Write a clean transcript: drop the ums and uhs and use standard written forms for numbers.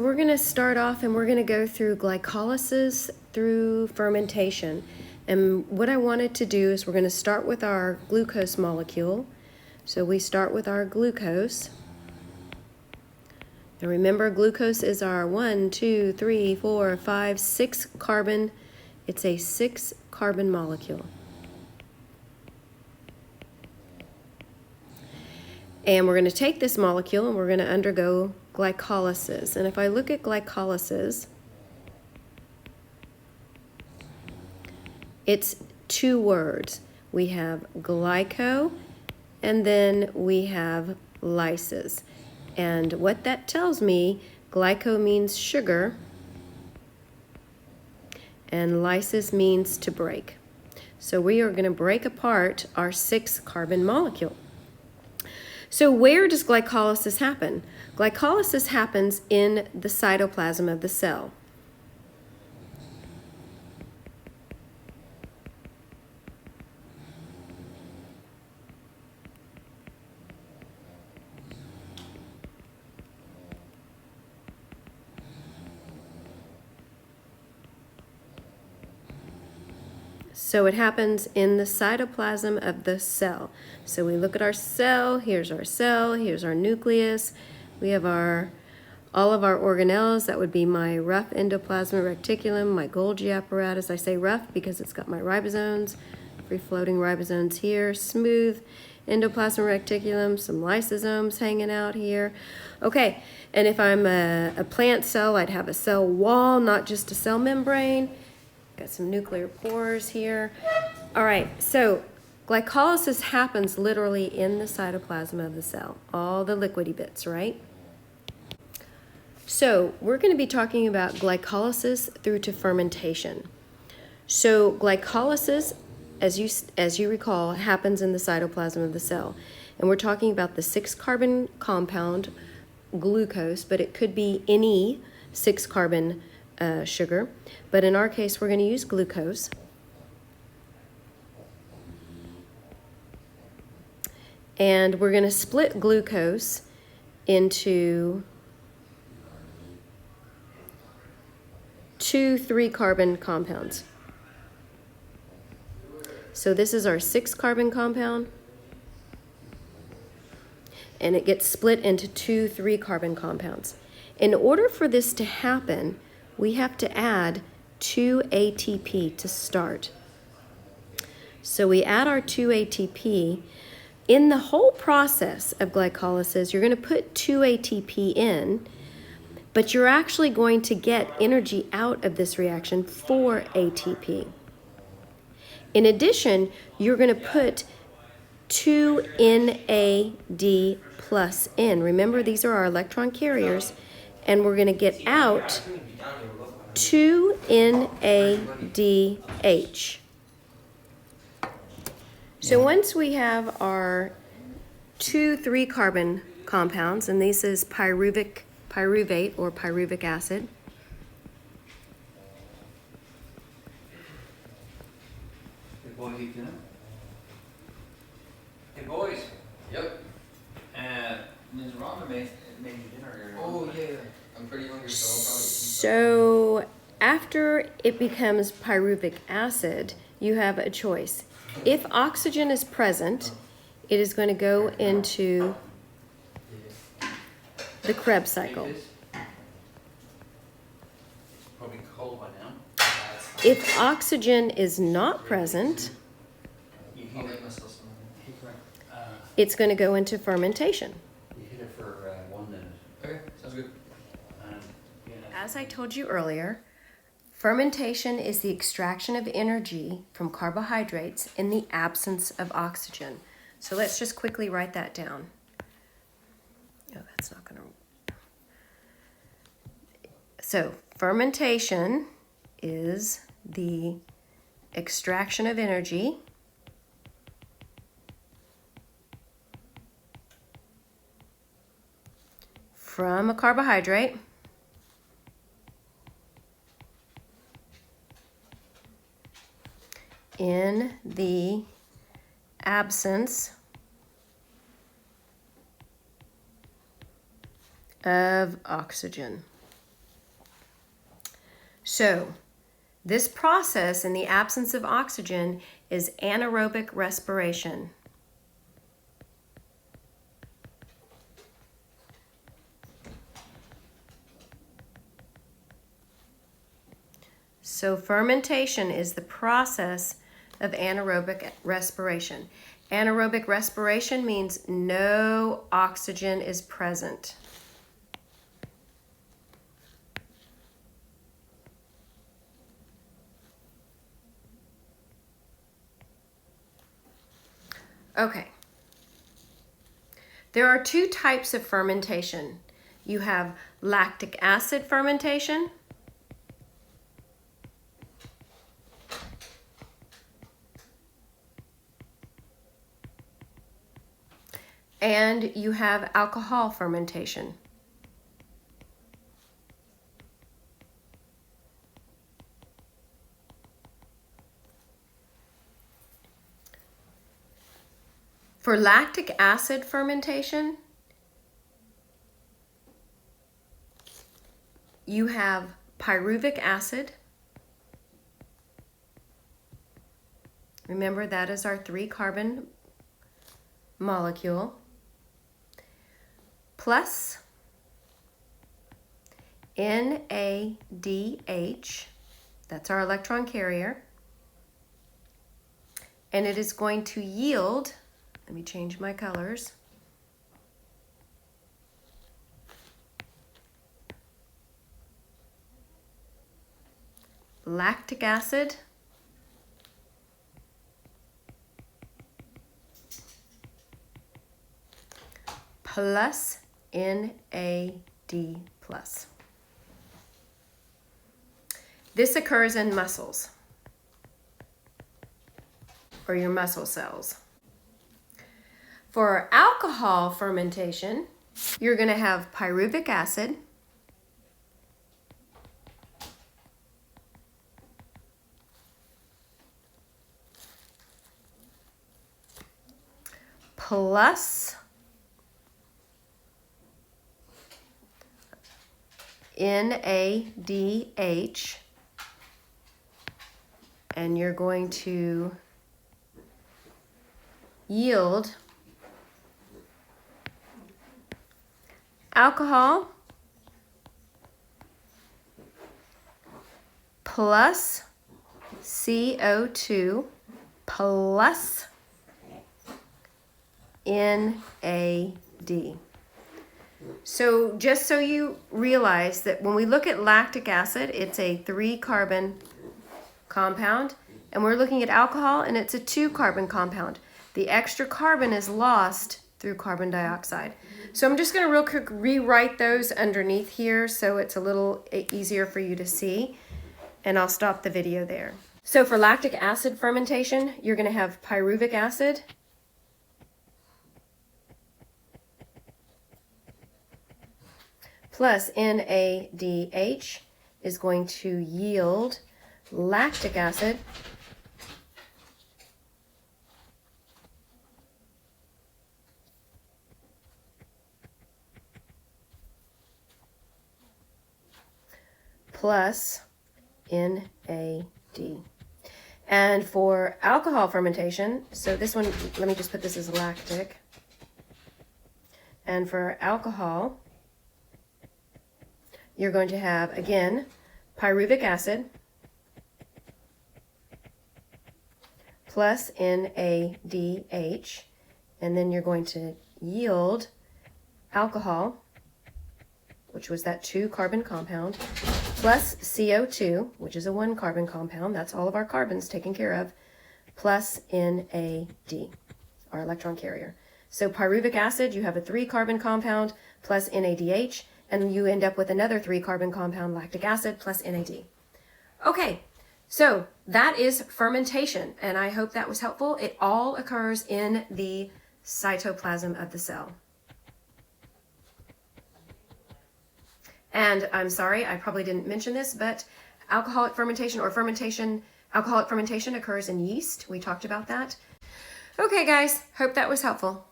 We're going to start off and we're going to go through glycolysis through fermentation. And what I wanted to do is we're going to start with our glucose molecule. So we start with our glucose. And remember, glucose is our 1, 2, 3, 4, 5, 6 carbon. It's a 6 carbon molecule. And we're going to take this molecule and we're going to undergo glycolysis. And if I look at glycolysis, it's 2 words. We have glyco and then we have lysis. And what that tells me, glyco means sugar and lysis means to break. So we are going to break apart our 6 carbon molecule. So where does glycolysis happen? Glycolysis happens in the cytoplasm of the cell. So it happens in the cytoplasm of the cell. So we look at our cell, here's our nucleus. We have all of our organelles. That would be my rough endoplasmic reticulum, my Golgi apparatus. I say rough because it's got my ribosomes, free-floating ribosomes here, smooth endoplasmic reticulum, some lysosomes hanging out here. Okay, and if I'm a plant cell, I'd have a cell wall, not just a cell membrane. Got some nuclear pores here. All right, so glycolysis happens literally in the cytoplasm of the cell, all the liquidy bits, right? So we're going to be talking about glycolysis through to fermentation. So glycolysis, as you recall, happens in the cytoplasm of the cell. And we're talking about the 6 carbon compound glucose, but it could be any 6 carbon sugar, but in our case we're going to use glucose. And we're going to split glucose into 2 3 carbon compounds. So this is our 6 carbon compound, and it gets split into 2 3 carbon compounds. In order for this to happen, we have to add 2 ATP to start. So we add our 2 ATP. In the whole process of glycolysis, you're going to put 2 ATP in, but you're actually going to get energy out of this reaction, 4 ATP. In addition, you're going to put 2 NAD plus in. Remember, these are our electron carriers, and we're going to get out 2 NADH. So once we have our 2 3 carbon compounds, and this is pyruvate or pyruvic acid. Hey boy, eat dinner? Hey boys. Yep. Ms. Rhonda made you dinner earlier. Oh yeah. I'm pretty hungry, so I'll probably eat So after it becomes pyruvic acid, you have a choice. If oxygen is present, it is going to go into the Krebs cycle. It's probably cold by now. If oxygen is not present, You I'll heat make it. myself some. it's going to go into fermentation. You heat it for 1 minute. Okay, sounds good. As I told you earlier, fermentation is the extraction of energy from carbohydrates in the absence of oxygen. So let's just quickly write that down. No, that's not going to. So fermentation is the extraction of energy from a carbohydrate in the absence of oxygen. So this process in the absence of oxygen is anaerobic respiration. So fermentation is the process of anaerobic respiration. Anaerobic respiration means no oxygen is present. Okay. There are two types of fermentation. You have lactic acid fermentation and you have alcohol fermentation. For lactic acid fermentation, you have pyruvic acid. Remember, that is our 3-carbon molecule, plus NADH, that's our electron carrier, and it is going to yield, let me change my colors, lactic acid plus NAD+. This occurs in muscles, or your muscle cells. For alcohol fermentation, you're going to have pyruvic acid plus NADH, and you're going to yield alcohol plus CO2 plus NAD. So just so you realize that when we look at lactic acid, it's a 3-carbon compound, and we're looking at alcohol, and it's a 2-carbon compound. The extra carbon is lost through carbon dioxide. So I'm just going to real quick rewrite those underneath here so it's a little easier for you to see, and I'll stop the video there. So for lactic acid fermentation, you're going to have pyruvic acid plus NADH is going to yield lactic acid plus NAD. And for alcohol fermentation, so this one, let me just put this as lactic. And for alcohol, you're going to have, again, pyruvic acid plus NADH, and then you're going to yield alcohol, which was that 2-carbon compound, plus CO2, which is a 1-carbon compound, that's all of our carbons taken care of, plus NAD, our electron carrier. So pyruvic acid, you have a 3-carbon compound plus NADH, and you end up with another 3-carbon compound, lactic acid plus NAD. Okay, so that is fermentation, and I hope that was helpful. It all occurs in the cytoplasm of the cell. And I'm sorry, I probably didn't mention this, but alcoholic fermentation or alcoholic fermentation occurs in yeast. We talked about that. Okay, guys, hope that was helpful.